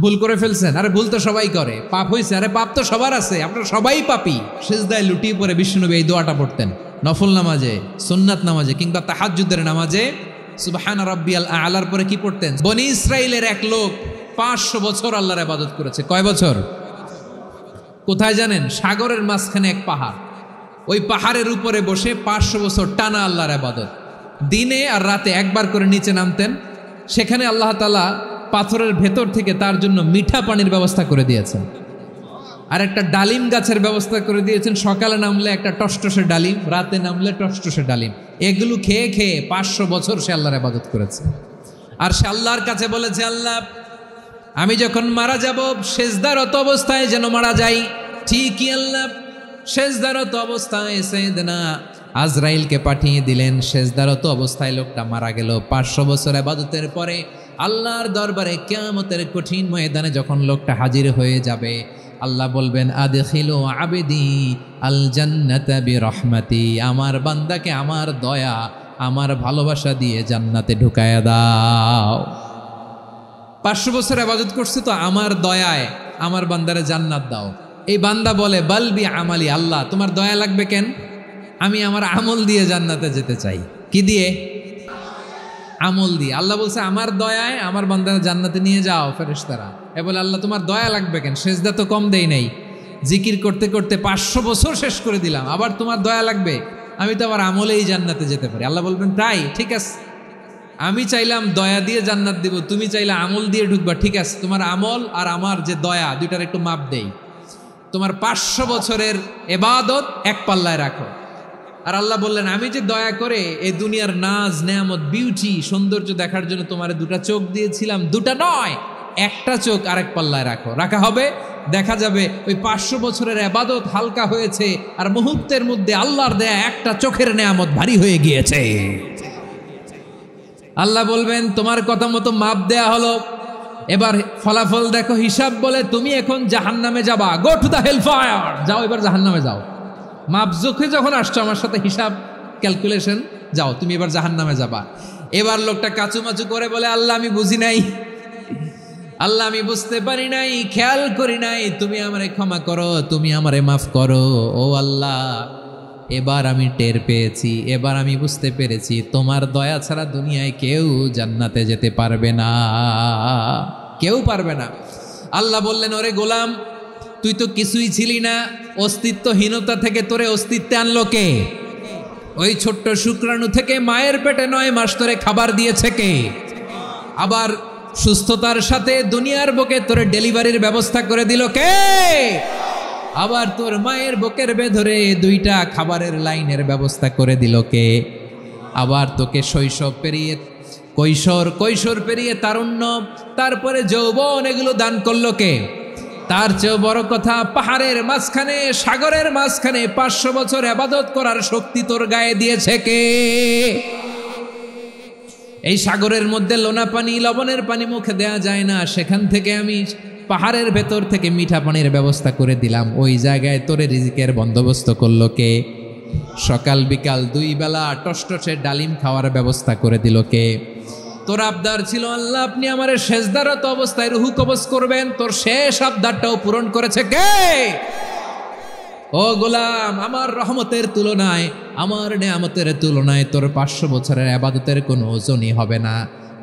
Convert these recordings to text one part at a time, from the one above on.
ভুল করে ফেলছেন, আরে ভুল তো সবাই করে। পাপ হয়েছে, আরে পাপ তো সবার আছে, আপনারা সবাই পাপী। সিজদায় লুটিয়ে পড়ে বিষ্ণুনবী এই দোয়াটা পড়তেন নফল নামাজে, সুন্নাত নামাজে কিংবা তাহাজ্জুদের নামাজে। সুবহানা রাব্বিয়াল আ'লার পরে কি পড়তেন? বনি ইসরাইলের এক লোক 500 বছর আল্লাহর ইবাদত করেছে। কয় বছর? কোথায় জানেন? সাগরের মাঝখানে এক পাহাড়, ওই পাহাড়ের উপরে বসে 500 বছর টানা আল্লাহর ইবাদত। দিনে আর রাতে একবার করে নিচে নামতেন। সেখানে আল্লাহ তাআলা পাথরের ভেতর থেকে তার জন্য মিঠা পানির ব্যবস্থা করে দিয়েছেন, আর একটা ডালিম গাছের ব্যবস্থা করে দিয়েছেন। সকালে নামলে একটা টসটসে ডালিম, রাতে নামলে টসটসে ডালিম। এগুলো খেয়ে খেয়ে 500 বছর সে আল্লাহর ইবাদত করেছে। আর সে আল্লাহর কাছে বলেছে, আল্লাহ আমি যখন মারা যাব সেজদারত অবস্থায় যেন মারা যাই। ঠিকই আল্লাহ সেজদারত অবস্থায় সাইয়েদনা আজরাইলকে পাঠিয়ে দিলেন। সেজদারত অবস্থায় লোকটা মারা গেল। 500 বছর ইবাদতের পরে আল্লাহর দরবারে কিয়ামতের কঠিন ময়দানে যখন লোকটা হাজির হয়ে যাবে, আল্লাহ বলবেন আদখিলু আবদি আল জান্নাতা বিরহমাতি, আমার বান্দাকে আমার দয়া আমার ভালোবাসা দিয়ে জান্নাতে ঢুকায়া দাও। 500 বছর ইবাদত করছে তো আমার দয়ায় আমার বান্দারে জান্নাত দাও। এই বান্দা বলে বালবি আমালি, আল্লাহ তোমার দয়া লাগবে কেন? আমি আমার আমল দিয়ে জান্নাতে যেতে চাই। কি দিয়ে? আমল দিয়ে। আল্লাহ বলছে আমার দয়ায় আমার বান্দারে জান্নাতে নিয়ে যাও ফেরেশতারা। এ বলে আল্লাহ তোমার দয়া লাগবে কেন? সেজদা তো কম দেই নাই, জিকির করতে করতে 500 বছর শেষ করে দিলাম, আবার তোমার দয়া লাগবে? আমি তো আবার আমলেই জান্নাতে যেতে পারি। আল্লাহ বলবেন তাই, ঠিক আছে, আমি চাইলাম দয়া দিয়ে জান্নাত দিব, তুমি চাইলে আমল দিয়ে ঢুকবা, ঠিক আছে, তোমার আমল আর আমার যে দয়া দুইটার একটু মাপ দেই। তোমার 500 বছরের ইবাদত এক পাল্লায় রাখো। আর আল্লাহ বললেন আমি যে দয়া করে এই দুনিয়ার নাজ নেয়ামত বিউটি সৌন্দর্য দেখার জন্য তোমার দুটা চোখ দিয়েছিলাম, দুটা নয় একটা চোখ আরেক পাল্লায় রাখো। রাখা হবে, দেখা যাবে ওই 500 বছরের ইবাদত হালকা হয়েছে আর মুহূর্তের মধ্যে আল্লাহর দেয়া একটা চোখের নেয়ামত ভারী হয়ে গিয়েছে। আল্লাহ বলবেন তোমার কথা মতো মাপ দেয়া হলো, এবার ফলাফল দেখো, হিসাব বলে তুমি এখন জাহান্নামে যাবা, go to the hell fire, যাও এবার জাহান্নামে যাও। মাপ জোখে যখন আসছো আমার সাথে হিসাব ক্যালকুলেশন, যাও তুমি এবার জাহান্নামে যাবা। এবার লোকটা কাচুমাচু করে বলে আল্লাহ আমি বুঝি নাই, আল্লাহ আমি বুঝতে পারি নাই, খেয়াল করি নাই, তুমি আমারে ক্ষমা করো, তুমি আমারে মাফ করো। ও আল্লাহ এবার আমি টের পেয়েছি, এবার আমি বুঝতে পেরেছি তোমার দয়া ছাড়া দুনিয়ায় কেউ জান্নাতে যেতে পারবে না, কেউ পারবে না। আল্লাহ বললেন ওরে গোলাম তুই তো কিছুই ছিলি না, অস্তিত্বহীনতা থেকে তোরে অস্তিত্বে আনলো কে? ওই ছোট্ট শুক্রাণু থেকে মায়ের পেটে 9 মাস ধরে খাবার দিয়েছে কে? আবার সুস্থতার সাথে দুনিয়ার বুকে তোরে ডেলিভারির ব্যবস্থা করে দিল কে? আবার তোর মায়ের বুকের ভেতরে 2টা খাবারের লাইনের ব্যবস্থা করে দিল কে? আবার তোকে শৈশব পেরিয়ে কৈশোর পেরিয়ে তারুণ্য, তারপরে যৌবন, এগুলো দান করলো কে? তার চেয়েও বড় কথা, পাহাড়ের মাঝখানে সাগরের মাঝখানে 500 বছর ইবাদত করার শক্তি তোর গায়ে দিয়েছে কে? এই সাগরের মধ্যে লোনা পানি লবণের পানি মুখে দেয়া যায় না, সেখান থেকে আমি পাহাড়ের ভেতর থেকে মিঠা পানির ব্যবস্থা করে দিলাম। ওই জায়গায় তোরে রিজিকের বন্দোবস্ত করলো কে? সকাল বিকাল 2 বেলা টসটসে ডালিম খাওয়ার ব্যবস্থা করে দিল কে? তোর আবদার ছিল আল্লাহ আপনি আমারে সেজদারত অবস্থায় রুহু কবজ করবেন, তোর শেষ আবদারটাও পূরণ করেছে কে? ও গোলাম আমার রহমতের তুলনায়, আমার নেয়ামতের তুলনায় তোর 500 বছরের ইবাদতের কোনো ওজনই হবে না।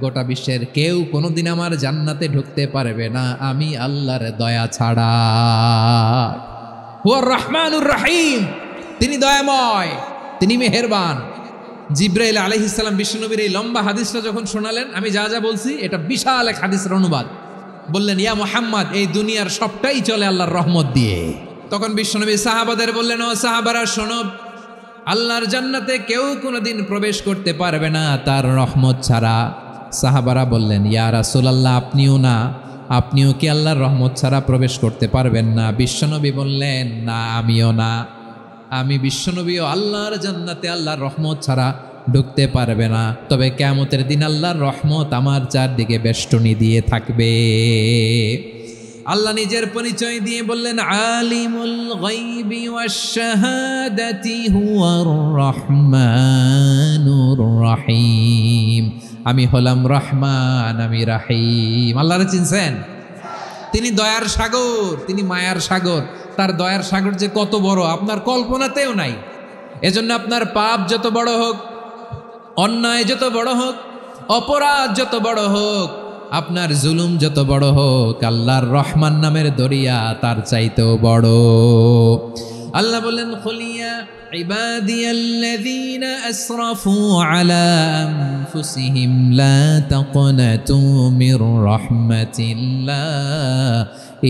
গোটা বিশ্বের কেউ কোনোদিন আমার জান্নাতে ঢুকতে পারবে না আমি আল্লাহর দয়া ছাড়া। হুয়ার রহমানুর রহিম, তিনি দয়াময়, তিনি মেহেরবান। জিব্রাইল আলাইহিস সালাম বিশ্বনবীর এই লম্বা হাদিসটা যখন শোনালেন, আমি যা যা বলছি এটা বিশাল এক হাদিসের অনুবাদ, বললেন ইয়া মুহাম্মদ এই দুনিয়ার সবটাই চলে আল্লাহর রহমত দিয়ে। তখন বিশ্বনবী সাহাবাদের বললেন ও সাহাবারা শোনো, আল্লাহর জান্নাতে কেউ কোনোদিন প্রবেশ করতে পারবে না তার রহমত ছাড়া। সাহাবারা বললেন ইয়া রাসূলুল্লাহ আপনিও না, আপনিও কি আল্লাহর রহমত ছাড়া প্রবেশ করতে পারবেন না? বিশ্বনবী বললেন না আমিও না, আমি বিশ্বনবীও আল্লাহর জান্নাতে আল্লাহর রহমত ছাড়া ঢুকতে পারবে না, তবে কিয়ামতের দিন আল্লাহর রহমত আমার চারদিকে বেষ্টনী দিয়ে থাকবে। আল্লাহ নিজের পরিচয় দিয়ে বললেন আলিমুল গায়বি ওয়াশ শাহাদাতি হুয়ার রহমানুর রহিম, আমি হলাম রহমান, আমি রাহিম। আল্লাহরে চিনছেন? তিনি দয়ার সাগর, তিনি মায়ার সাগর। তার দয়ার সাগর যে কত বড় আপনার কল্পনাতেও নাই। এজন্য আপনার পাপ যত বড় হোক, অন্যায় যত বড় হোক, অপরাধ যত বড় হোক, আপনার জুলুম যত বড় হোক, আল্লাহর রহমান নামের দরিয়া তার চাইতেও বড়। আল্লাহ বলেন, খুলিয়া ইবাদিয়াল্লাযীনা আসরাফু আলা আনফুসিহিম লা তাকনাতু মির রাহমাতিল্লাহ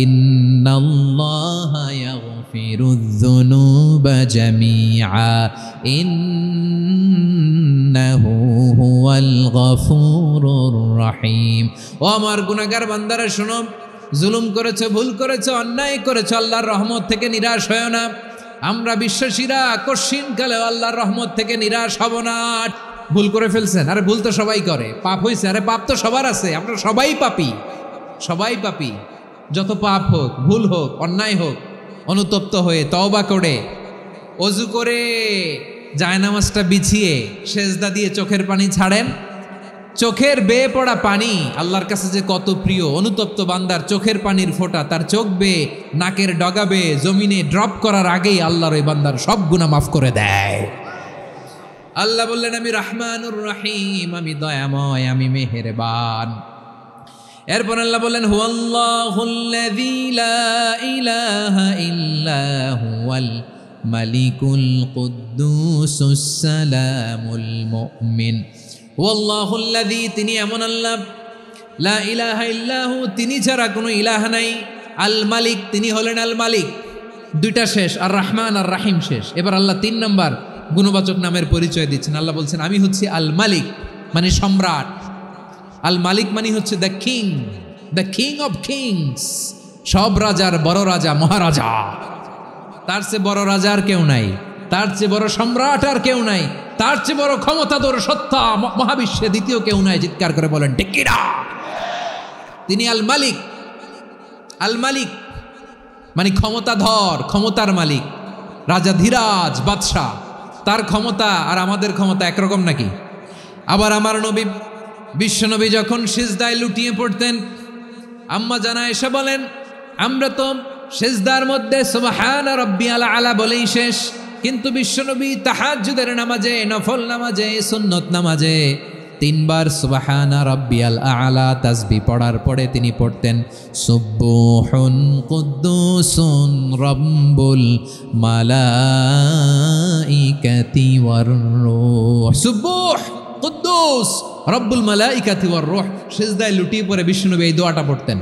ইন্নাল্লাহা ইয়াগফিরুয যুনুবা জামিআ ইন্নাহু হুয়াল গফুরুর রহিম। ও আমার গুনাহগার বান্দারা শোনো, জুলুম করেছো, ভুল করেছো, অন্যায় করেছো, আল্লাহর রহমত থেকে নিরাশ হয়ো না। আমরা বিশ্বাসীরা কশিনকালে আল্লাহর রহমত থেকে নিরাশ হব না। ভুল করে ফেলছেন, আরে ভুল তো সবাই করে, পাপ হয়েছে, আরে পাপ তো সবার আছে, আমরা সবাই পাপী, সবাই পাপী। যত পাপ হোক, ভুল হোক, অন্যায় হোক, অনুতপ্ত হয়ে তওবা করে, ওযু করে, জায়নামাজটা বিছিয়ে সেজদা দিয়ে চোখের পানি ছাড়েন। চোখের বেয়ে পড়া পানি আল্লাহর কাছে যে কত প্রিয়। অনুতপ্ত বান্দার চোখের পানির ফোঁটা তার চোখ বেয়ে, নাকের ডগা বেয়ে জমিনে ড্রপ করার আগেই আল্লাহর ওই বান্দার সব গুনাহ মাফ করে দেয়। আল্লাহ বললেন, আমি রহমানুর রহিম, আমি দয়াময়, আমি মেহেরবান। এরপর আল্লাহ বললেন, হুয়াল্লাহুল্লাযী লা ইলাহা ইল্লা হুয়াল মালিকুল কুদ্দুসুস সালামুল মুমিন। ওয়াল্লাহুল্লাযী, তিনি এমন আল্লাহ, লা ইলাহা ইল্লাহু, তিনি ছাড়া কোনো ইলাহ নাই, আল মালিক, তিনি হলেন আল মালিক। দুইটা শেষ, আর রহমান আর রাহিম শেষ। এবার আল্লাহ 3 নম্বর গুণবাচক নামের পরিচয় দিচ্ছেন। আল্লাহ বলছেন, আমি হচ্ছি আল মালিক, মানে সম্রাট। আল মালিক মানে হচ্ছে the king, the king of kings, সব রাজার বড় রাজা, মহারাজা। তার চেয়ে বড় রাজা আর কেউ নাই, তার চেয়ে বড় সম্রাট আর কেউ নাই, তার চেয়ে বড় ক্ষমতাধর সত্তা মহাবিশ্বে দ্বিতীয় কেউ নাই। চিৎকার করে বলেন ঠিক কিনা? তিনি আল মালিক। আল মালিক মানে ক্ষমতাধর, ক্ষমতার মালিক, রাজা ধীরাজ বাদশাহ। তার ক্ষমতা আর আমাদের ক্ষমতা একরকম নাকি? আবার আমার নবী, বিশ্বনবী যখন সিজদায় লুটিয়ে পড়তেন, আম্মা জানা এসে বলেন, আমরা তো সিজদার মধ্যে সুবহানা রাব্বিয়াল আলা বলেই শেষ, কিন্তু বিশ্বনবী তাহাজ্জুদের নামাজে, নফল নামাজে, সুন্নত নামাজে 3 বার সুবহানা রাব্বিয়াল আলা তাসবিহ পড়ার পরে তিনি পড়তেন, সুবহুন কুদ্দুসুন রাব্বুল মালাইকাতি ওয়ার রূহ। সুবহ কুদ্দুস রব্বুল মালাইকাতি ওয়ার রূহ। সিজদায় লুটিয়ে পড়ে বিশ্বনবী এই দোয়াটা পড়তেন।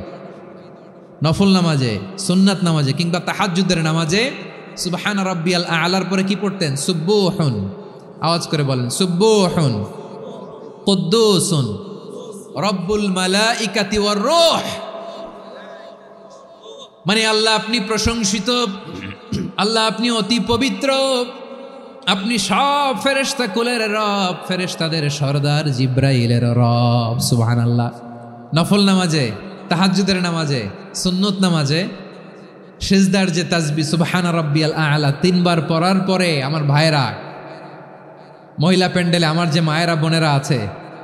নফল নামাজে, সুন্নাত নামাজে কিংবা তাহাজ্জুদের নামাজে সুবহানা রাব্বিয়াল আলার পরে কি পড়তেন? সুবহুন। আওয়াজ করে বলেন, সুবহুন কুদ্দুসুন রব্বুল মালাইকাতি ওয়ার রূহ। মানে আল্লাহ আপনি প্রশংসিত, আল্লাহ আপনি অতি পবিত্র, আপনি সব ফেরেশতা কুলের রব, ফেরেশতাদের সরদার জিব্রাইলের রব। সুবহানাল্লাহ। নফল নামাজে, তাহাজ্জুদের নামাজে, সুন্নত নামাজে সিজদার যে তাসবিহ সুবহানা রাব্বিয়াল আলা 3 বার পড়ার পরে আমার ভাইরা, মহিলা প্যান্ডেলে আমার যে মায়েরা বোনেরা আছে,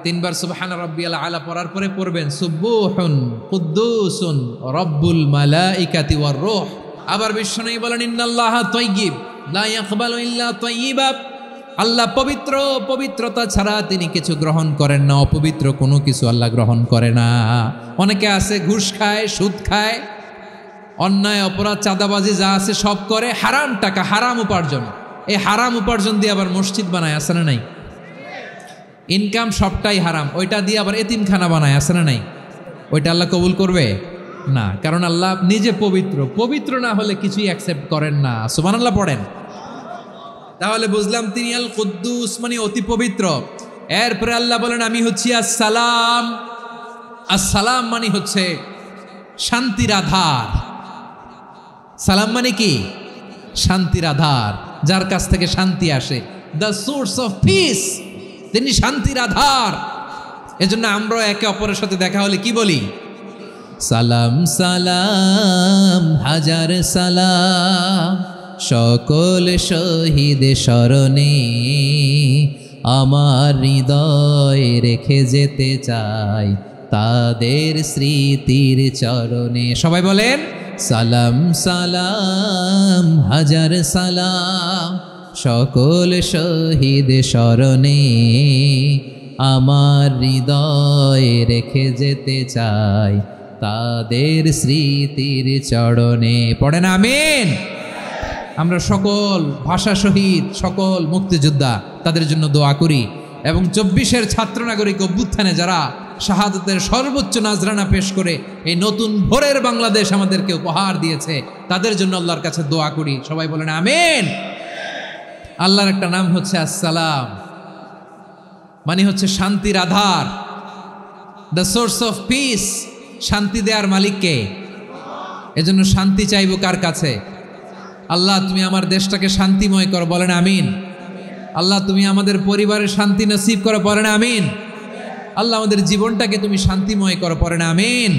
3 বার সুবহানা রাব্বিয়াল আলা পড়ার পরে পড়বেন সুবহুন কুদ্দুসুন রব্বুল মালাইকাতি ওয়ার রূহ। আবার বিশ্বনবী বলেন, ইন্নাল্লাহা তাইয়্যিব লা ইয়াকবালু ইল্লা তাইয়্যিবা। আল্লাহ পবিত্র, পবিত্রতা ছাড়া তিনি কিছু গ্রহণ করেন না, অপবিত্র কোনো কিছু আল্লাহ গ্রহণ করে না। অনেকে আছে ঘুষ খায়, সুদ খায়, অন্যায় অপরাধ চাঁদাবাজি যা আছে সব করে, হারাম টাকা, হারাম উপার্জন। এই হারাম উপার্জন দিয়ে আবার মসজিদ বানায়, আছে না নাই? ইনকাম সবটাই হারাম, ওইটা দিয়ে আবার এতিমখানা বানায়, আছে না নাই? ওইটা আল্লাহ কবুল করবে না, কারণ আল্লাহ নিজে পবিত্র। পবিত্র না হলে কিছুই অ্যাকসেপ্ট করেন না। সুবহানাল্লাহ পড়েন। তাহলে বুঝলাম তিনি আল কুদ্দুস মানে অতি পবিত্র। এরপরে আল্লাহ বলেন, আমি হচ্ছি আসসালাম। আসসালাম মানে হচ্ছে শান্তির আধার। সালাম মানে কি? শান্তির আধার, যার কাছ থেকে শান্তি আসে, দ্য সোর্স অফ পিস। তিনি শান্তির আধার। এজন্য আমরা একে অপরের সাথে দেখা হলে কি বলি? সালাম সালাম হাজার সালাম, সকল শহীদ স্মরণে আমার হৃদয় রেখে যেতে চাই তাদের স্মৃতির চরণে। সবাই বলেন সালাম সালাম হাজার সালাম, সকল শহীদ স্মরণে আমার হৃদয়ে রেখে যেতে চাই তাদের স্মৃতির চরণে। পড়েন আমিন। আমরা সকল ভাষা শহীদ, সকল মুক্তিযোদ্ধা তাদের জন্য দোয়া করি, এবং 24-এর ছাত্র নাগরিক অভ্যুত্থানে যারা শাহাদাতের সর্বোচ্চ নাজরানা পেশ করে এই নতুন ভোরের বাংলাদেশ আমাদেরকে উপহার দিয়েছে, তাদের জন্য আল্লাহর কাছে দোয়া করি। সবাই বলেন আমিন। আল্লাহর একটা নাম হচ্ছে আসসালাম, মানে হচ্ছে শান্তির আধার, দ্য সোর্স অফ পিস। শান্তি দেওয়ার মালিককে। এজন্য শান্তি চাইবো কার কাছে? আল্লাহ তুমি আমার দেশটাকে শান্তিময় করো, বলেন আমিন। আল্লাহ তুমি আমাদের পরিবারের শান্তি নসিব করো, পড়েন আমিন। আল্লাহ আমাদের জীবনটাকে তুমি শান্তিময় করো, পড়েন আমিন।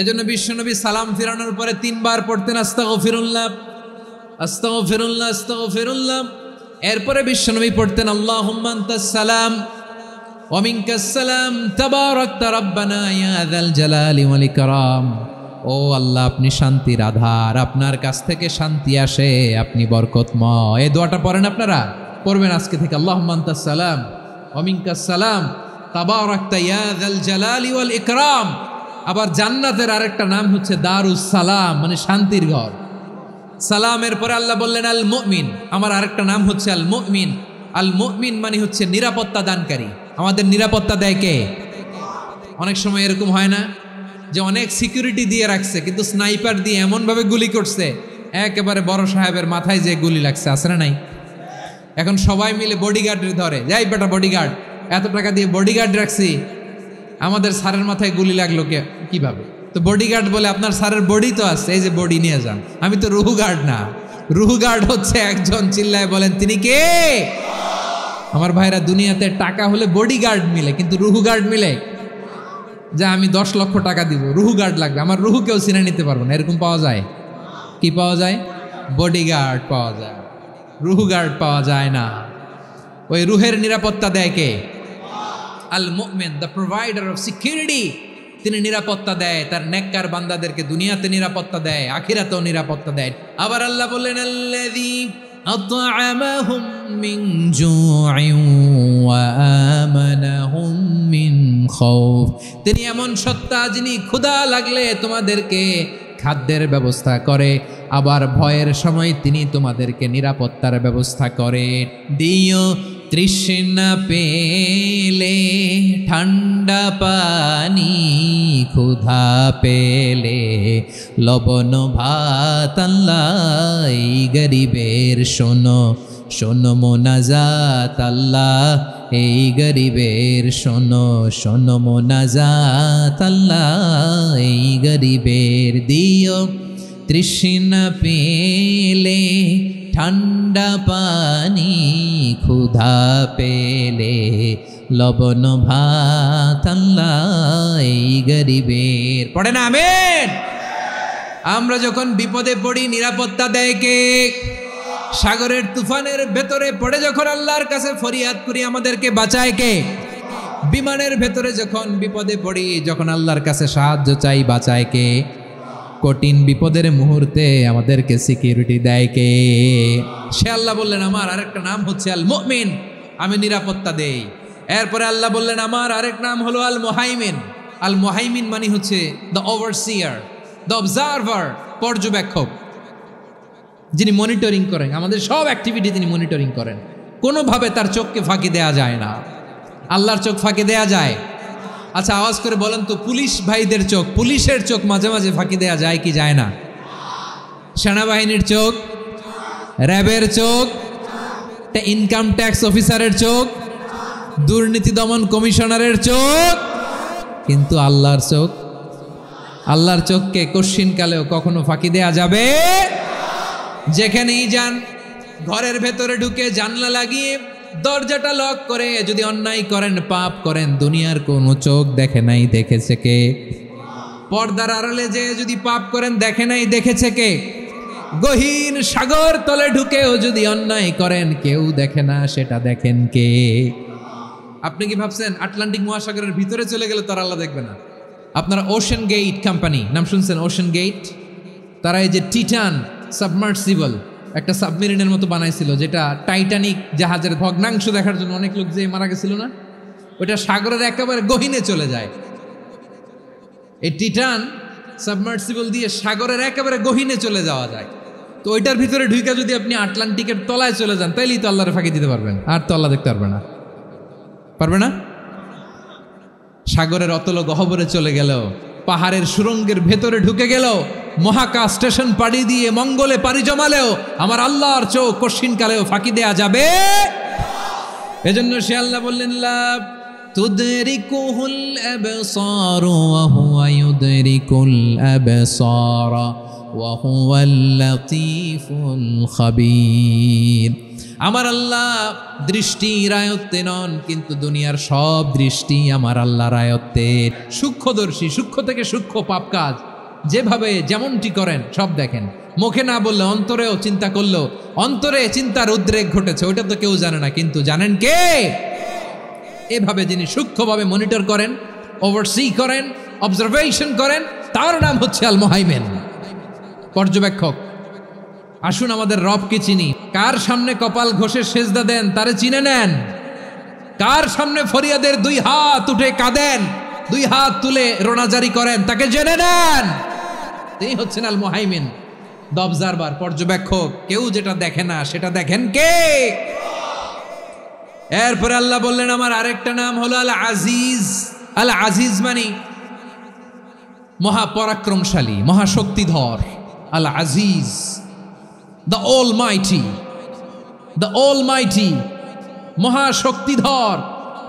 এজন্য বিশ্বনবী সালাম ফিরানোর পরে 3 বার পড়তেন আস্তাগফিরুল্লাহ আস্তাগফিরুল্লাহ আস্তাগফিরুল্লাহ। এরপরে বিশ্বনবী পড়তেন আল্লাহুম্মা আনতাস সালাম ওয়া মিনকাস সালাম তাবারাকতা রাব্বানা ইয়া যাল জালালি ওয়াল ইকরাম। ও আল্লাহ আপনি শান্তির আধার, আপনার কাছ থেকে শান্তি আসে, আপনি বরকতময়। এই দোয়াটা পড়েন, আপনারা পড়বেন আজকে থেকে। আল্লাহুম্মা আনতাস সালাম ওয়া মিনকাস সালাম তাবারাকতা ইয়া যাল জালালি ওয়াল ইকরাম। আবার জান্নাতের আরেকটা নাম হচ্ছে দারুস সালাম, মানে শান্তির ঘর। সালামের পরে আল্লাহ বললেন আল মুমিন, আমার আরেকটা নাম হচ্ছে আল মুমিন। আল মুমিন মানে হচ্ছে নিরাপত্তা দানকারী। আমাদের নিরাপত্তা দেয় কে? অনেক সময় এরকম হয় না যে অনেক সিকিউরিটি দিয়ে রাখছে, কিন্তু স্নাইপার দিয়ে এমনভাবে গুলি করছে একেবারে বড় সাহেবের মাথায় যে গুলি লাগছে, আছে না নাই? এখন সবাই মিলে বডিগার্ডের ধরে, যাই বেটা বডিগার্ড, এত টাকা দিয়ে বডিগার্ড রাখছি, আমাদের স্যারের মাথায় গুলি লাগলো কিভাবে? তো বডিগার্ড বলে আপনার স্যারের বডি তো আছে, এই যে বডি নিয়ে যান। আমি তো রুহু গার্ড না, রুহু গার্ড হচ্ছে একজন। চিল্লায় বলেন তিনি কে? আমার ভাইরা, দুনিয়াতে টাকা হলে বডিগার্ড মিলে, কিন্তু রুহু গার্ড মিলে? যা আমি 10 লক্ষ টাকা দিব, রুহু গার্ড লাগবে, আমার রুহু কেউ চিনে নিতে পারবো না, এরকম পাওয়া যায়? কি পাওয়া যায়? বডিগার্ড পাওয়া যায়, রুহু গার্ড পাওয়া যায় না। ওই রুহের নিরাপত্তা দেয় কে? আল মুমিন, দ্য প্রোভাইডার অফ সিকিউরিটি। তিনি নিরাপত্তা দেয় তার নেককার বান্দাদেরকে, দুনিয়াতে নিরাপত্তা দেয়, আখিরাতেও নিরাপত্তা দেয়। আবার আল্লাহ বললেন আল্লাযী আত'আমাহুম মিন জু'ইন ওয়া আমানাহুম মিন খাউফ। তিনি এমন সত্তা যিনি ক্ষুধা লাগলে তোমাদেরকে খাদ্যের ব্যবস্থা করে, আবার ভয়ের সময় তিনি তোমাদেরকে নিরাপত্তার ব্যবস্থা করে। দিও তৃষ্ণা পেলে ঠান্ডা পানি, ক্ষুধা পেলে লবণ ভাত। আল্লাহ এই গরিবের শোনো শোনো মোনাজাত, আল্লাহ এই গরিবের শোনো শোনো মোনাজাত। আল্লাহ এই গরিবের দিও তৃষ্ণা পেলে ঠান্ডা পানি, ক্ষুধা পেলে লবণ ভাত। আল্লাহ এই গরিবের। পড়ে না আমিন। আমরা যখন বিপদে পড়ি নিরাপত্তা দেয় কে? সাগরের তুফানের ভেতরে পড়ে যখন আল্লাহর কাছে ফরিয়াদ করি আমাদেরকে বাঁচায় কে? বিমানের ভেতরে যখন বিপদে পড়ি, যখন আল্লাহর কাছে সাহায্য চাই, বাঁচায় কে? কঠিন বিপদের মুহূর্তে আমাদেরকে সিকিউরিটি দেয় কে? সে আল্লাহ বললেন আমার আরেকটা নাম হচ্ছে আল মুমিন, আমি নিরাপত্তা দেই। এরপরে আল্লাহ বললেন আমার আরেক নাম হলো আল মুহাইমিন। আল মুহাইমিন মানে হচ্ছে দ্য ওভারসিয়ার, দ্য অবজারভার, পর্যবেক্ষক, যিনি মনিটরিং করেন আমাদের সব অ্যাক্টিভিটি, তিনি মনিটরিং করেন। কোনোভাবে তার চোখকে ফাঁকি দেয়া যায় না। আল্লাহর চোখ ফাঁকি দেয়া যায়? আচ্ছা আওয়াজ করে বলেন তো, পুলিশ ভাইদের চোখ, পুলিশের চোখ মাঝে মাঝে ফাঁকি দেয়া যায় কি যায় না? সেনাবাহিনীর চোখ, র্যাবের চোখ, ইনকাম ট্যাক্স অফিসারের চোখ, দুর্নীতি দমন কমিশনারের চোখ, কিন্তু আল্লাহর চোখ? আল্লাহর চোখকে কশ্চিনকালেও কখনো ফাঁকি দেয়া যাবে? যেখানেই যান, ঘরের ভেতরে ঢুকে জানলা লাগিয়ে দরজাটা লক করে যদি অন্যায় করেন, পাপ করেন, দুনিয়ার কোনো চোখ দেখে নাই, দেখেছে কে? পর্দার আড়ালে যে যদি পাপ করেন, দেখে নাই, দেখেছে কে? গহীন সাগর তলে ঢুকেও যদি অন্যায় করেন, কেউ দেখে না, সেটা দেখেন কে? আপনি কি ভাবছেন আটলান্টিক মহাসাগরের ভিতরে চলে গেলে তারা আল্লাহ দেখবে না? আপনারা ওশেন গেট কোম্পানি নাম শুনছেন? ওশেন গেট, তারা এই যে টিটান সাবমার্সিবল একটা সাবমেরিনের মতো বানাইছিল, যেটা টাইটানিক জাহাজের ভগ্নাংশ দেখার জন্য অনেক লোক যে মারা গেছিল না, ওটা সাগরের একেবারে গহীনে চলে যায়। এই টিটান সাবমার্সিবল দিয়ে সাগরের একেবারে গহীনে চলে যাওয়া যায়। তো ওইটার ভিতরে ঢুকে যদি আপনি আটলান্টিকের তলায় চলে যান, তাইলেই তো আল্লাহরে ফাঁকি দিতে পারবেন, আর তো আল্লাহ দেখতে পারবে না। পারবে না? সাগরের অতল গহ্বরে চলে গেল, পাহাড়ের সুরঙ্গের ভেতরে ঢুকে গেল, মহাকাশ স্টেশন পাড়ি দিয়ে মঙ্গলে পাড়ি জমালেও আমার আল্লাহর চোখ কশিনকালেও ফাঁকি দেয়া যাবে। এজন্য সে আল্লাহ বললেন, লা তুদরিকুহুল আবসার ওয়া হুয়া ইউদরিকুল আবসার ওয়া হুয়াল লাতীফুল খাবীর। আমার আল্লাহ দৃষ্টির আয়ত্তে নন, কিন্তু দুনিয়ার সব দৃষ্টি আমার আল্লাহর আয়ত্তে। সূক্ষ্মদর্শী, সূক্ষ্ম থেকে সূক্ষ্ম পাপ কাজ যেভাবে যেমনটি করেন সব দেখেন। মুখে না বললে অন্তরেও চিন্তা করলো, অন্তরে চিন্তার উদ্রেক ঘটেছে, ওইটা তো কেউ জানে না, কিন্তু জানেন কে? এভাবে যিনি সূক্ষ্মভাবে মনিটর করেন, ওভারসি করেন, অবজারভেশন করেন, তার নাম হচ্ছে আল মুহাইমিন, পর্যবেক্ষক। আসুন আমাদের রবকে চিনি। কার সামনে কপাল ঘষে সেজদা দেন তারে চিনে নেন। কার সামনে ফরিয়াদের দুই হাত উঠে কাঁদেন, দুই হাত তুলে রোনাজারি করেন, তাকে জেনে নেন। তিনি হচ্ছেন আল মুহাইমিন, দ্য অবজারভার, পর্যবেক্ষক। কেউ যেটা দেখে না সেটা দেখেন কে? এরপরে আল্লাহ বললেন আমার আরেকটা নাম হলো আল আজিজ। আল আজিজ মানে মহাপরাক্রমশালী, মহাশক্তিধর। আল আজিজ, দ্য অলমাইটি, দ্য অলমাইটি, মহাশক্তিধর,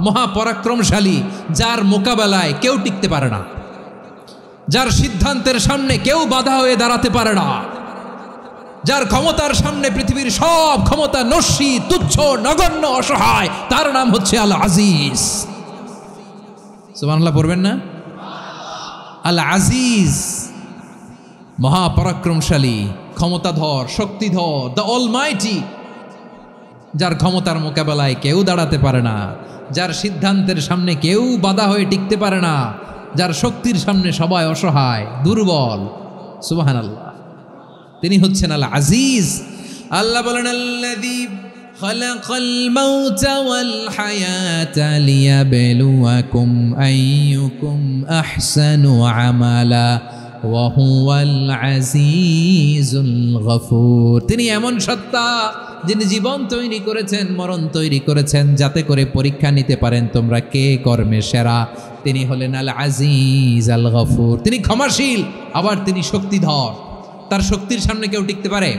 মহাপরাক্রমশালী, যার মোকাবেলায় কেউ টিকতে পারে না, যার সিদ্ধান্তের সামনে কেউ বাধা হয়ে দাঁড়াতে পারে না, যার ক্ষমতার সামনে পৃথিবীর সব ক্ষমতা নস্যি, তুচ্ছ, নগণ্য, অসহায়, তার নাম হচ্ছে আল আজিজ। সুবহানাল্লাহ পড়বেন না? আল আজিজ, মহাপরাক্রমশালী, ক্ষমতাধর, শক্তিধর, দ্য অলমাইটি, যার ক্ষমতার মোকাবেলায় কেউ দাঁড়াতে পারে না, যার সিদ্ধান্তের সামনে কেউ বাধা হয়ে টিকতে পারে না, যার শক্তির সামনে সবাই অসহায়, দুর্বল। সুবহানাল্লাহ, তিনি হচ্ছেন আল আজিজ। আল্লাহ বলেন আল্লাযী খালাকাল মাউতা ওয়াল হায়াতা লিয়াবলুয়াকুম আইয়ুকুম আহসানু আমালা ওয়া হুয়াল আজিজুল গফুর। তিনি এমন সত্তা যিনি জীবন তৈরি করেছেন, মরণ তৈরি করেছেন, যাতে করে পরীক্ষা নিতে পারেন তোমরা কে কর্মে সেরা। তিনি হলেন আল আজিজ আল গফুর। তিনি ক্ষমাশীল, আবার তিনি শক্তিধর। তার শক্তির সামনে কেউ টিকতে পারে?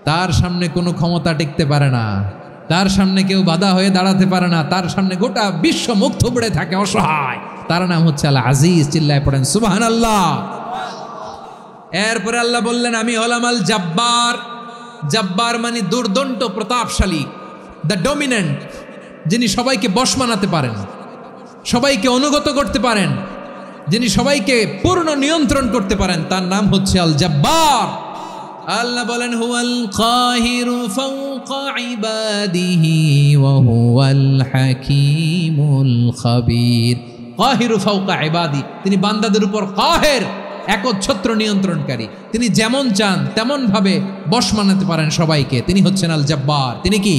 তার সামনে কোনো ক্ষমতা টিকতে পারে না, তার সামনে কেউ বাধা হয়ে দাঁড়াতে পারে না, তার সামনে গোটা বিশ্ব মুখ থুবড়ে থাকে, অসহায়। তার নাম হচ্ছে আল আজিজ। চিল্লায় পড়েন সুবহানাল্লাহ। এরপরে আল্লাহ বললেন আমি হলাম আল জব্বার। জব্বার মানে দুর্দণ্ড, প্রতাপশালী, দ্য ডমিনেন্ট, যিনি সবাইকে বশ মানাতে পারেন, সবাইকে অনুগত করতে পারেন, যিনি সবাইকে পূর্ণ নিয়ন্ত্রণ করতে পারেন, তার নাম হচ্ছে আল জব্বার। আল্লাহ বলেন হুয়াল কাহিরু ফাওকা ইবাদিহি ওয়া হুয়াল হাকীমুল খাবীর। কাহিরু ফাওকা ইবাদি, তিনি বান্দাদের উপর কাহের, একচ্ছত্র নিয়ন্ত্রণকারী। তিনি যেমন চান তেমন ভাবে বশ মানাতে পারেন সবাইকে। তিনি হচ্ছেন আল জব্বার। তিনি কি?